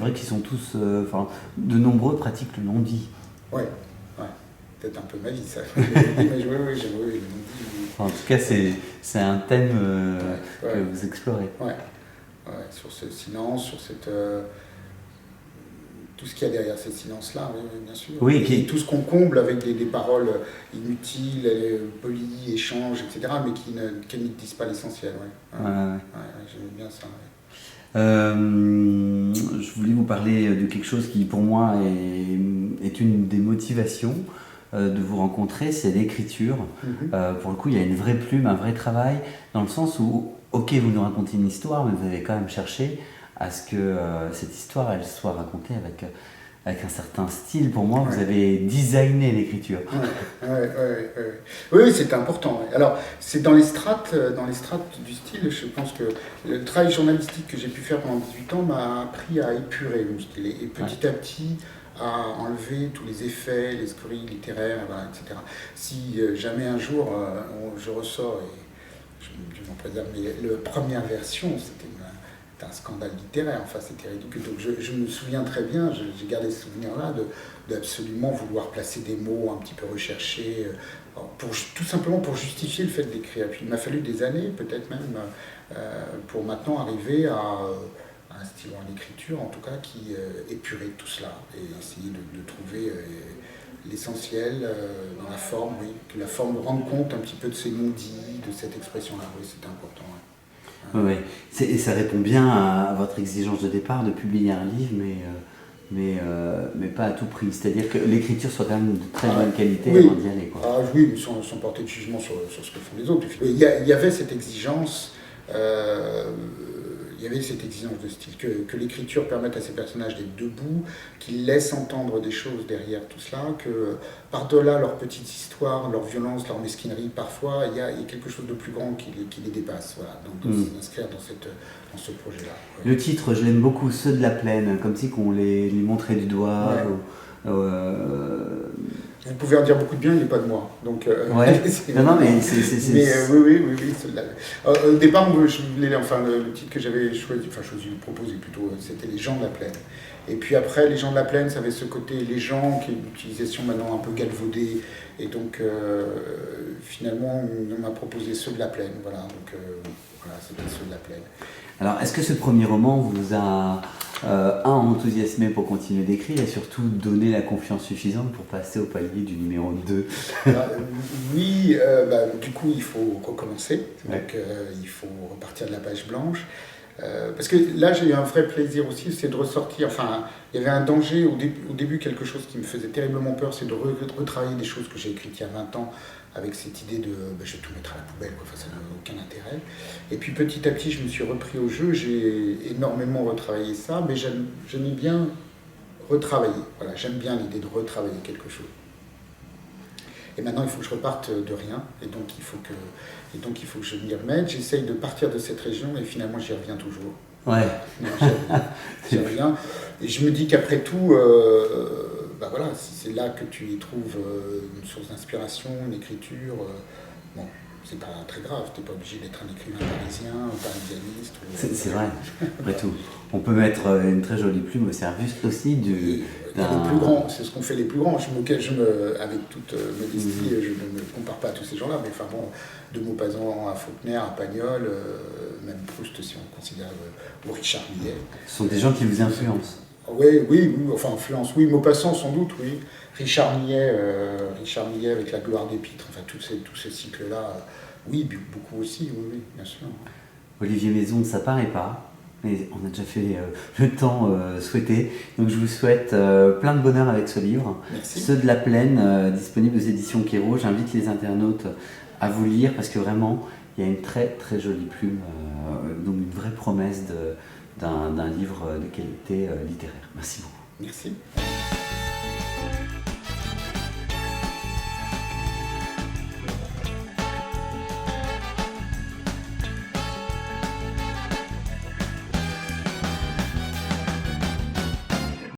vrai qu'ils sont tous, de nombreux pratiquent le non-dit. Ouais, peut-être un peu ma vie ça. Mais oui, j'aime le non-dit. Enfin, en tout cas, c'est un thème que vous explorez. Ouais, sur ce silence, sur cette... tout ce qu'il y a derrière ces silences-là, oui, bien sûr. Oui, et tout ce qu'on comble avec des paroles inutiles, polies, échanges, etc., mais qui ne disent pas l'essentiel. J'aime bien ça. Je voulais vous parler de quelque chose qui, pour moi, est une des motivations de vous rencontrer, c'est l'écriture. Pour le coup, il y a une vraie plume, un vrai travail, dans le sens où, ok, vous nous racontez une histoire, mais vous avez quand même cherché à ce que cette histoire, elle soit racontée avec un certain style. Pour moi, vous avez designé l'écriture. Oui, c'est important. Alors, c'est dans les strates du style. Je pense que le travail journalistique que j'ai pu faire pendant 18 ans m'a appris à épurer mon style et petit à petit à enlever tous les effets, les scories littéraires, etc. Si jamais un jour je ressors, et je m'en préserve, mais la première version, c'était un scandale littéraire, enfin c'était ridicule. Donc je me souviens très bien, j'ai gardé ce souvenir-là d'absolument vouloir placer des mots un petit peu recherchés, tout simplement pour justifier le fait d'écrire. Puis il m'a fallu des années, peut-être même, pour maintenant arriver à un style en écriture, en tout cas, qui épurait tout cela et essayer de trouver l'essentiel dans la forme, que la forme rende compte un petit peu de ces non-dits, de cette expression-là. Oui, c'était important. Oui, et ça répond bien à votre exigence de départ de publier un livre, mais pas à tout prix. C'est-à-dire que l'écriture soit quand même de très bonne qualité avant d'y aller. Oui, sans porter de jugement sur ce que font les autres. Il y avait cette exigence. Il y avait cette exigence de style, que l'écriture permette à ces personnages d'être debout, qu'ils laissent entendre des choses derrière tout cela, que par-delà leur petite histoire, leur violence, leur mesquinerie, parfois, il y a quelque chose de plus grand qui les dépasse. Voilà, donc s'inscrire dans ce projet-là. Ouais. Le titre, je l'aime beaucoup, Ceux de la plaine, comme si qu'on les montrait du doigt. Vous pouvez en dire beaucoup de bien, il n'est pas de moi. Donc, non, mais c'est... Mais oui. Au départ, le titre que j'avais proposé plutôt, c'était Les gens de la plaine. Et puis après, Les gens de la plaine, ça avait ce côté les gens, qui est une utilisation maintenant un peu galvaudée. Et donc, finalement, on m'a proposé Ceux de la plaine. Voilà, donc c'était Ceux de la plaine. Alors, est-ce que ce premier roman vous a enthousiasmé pour continuer d'écrire et surtout donné la confiance suffisante pour passer au palier du numéro 2 ? Oui, du coup il faut recommencer, donc il faut repartir de la page blanche. Parce que là j'ai eu un vrai plaisir aussi, c'est de ressortir, il y avait un danger au début, quelque chose qui me faisait terriblement peur, c'est de retravailler des choses que j'ai écrites il y a 20 ans, avec cette idée de je vais tout mettre à la poubelle, ça n'a aucun intérêt. Et puis petit à petit je me suis repris au jeu, j'ai énormément retravaillé ça, mais j'aimais bien retravailler, j'aime bien l'idée de retravailler quelque chose. Et maintenant, il faut que je reparte de rien, et donc il faut que je m'y remette. J'essaye de partir de cette région, et finalement, j'y reviens toujours. Ouais. J'y reviens. Et je me dis qu'après tout, si c'est là que tu y trouves une source d'inspiration, une écriture, c'est pas très grave. Tu n'es pas obligé d'être un écrivain parisien, un parisianiste. C'est vrai, après tout. On peut mettre une très jolie plume au service aussi les plus grands, c'est ce qu'ont fait les plus grands, avec toute modestie, je ne me compare pas à tous ces gens-là, mais de Maupassant à Faulkner, à Pagnol, même Proust si on considère, ou Richard Millet. Ce sont des gens qui vous influencent. Oui, influence, oui, Maupassant sans doute, oui. Richard Millet avec La gloire des pitres, tout ce cycle-là, oui, beaucoup aussi, oui, bien sûr. Olivier Maison, ça paraît pas. Mais on a déjà fait le temps souhaité. Donc je vous souhaite plein de bonheur avec ce livre. Merci. Ceux de la plaine, disponible aux éditions Kéro. J'invite les internautes à vous lire parce que vraiment, il y a une très très jolie plume, donc une vraie promesse d'un livre de qualité littéraire. Merci beaucoup. Merci.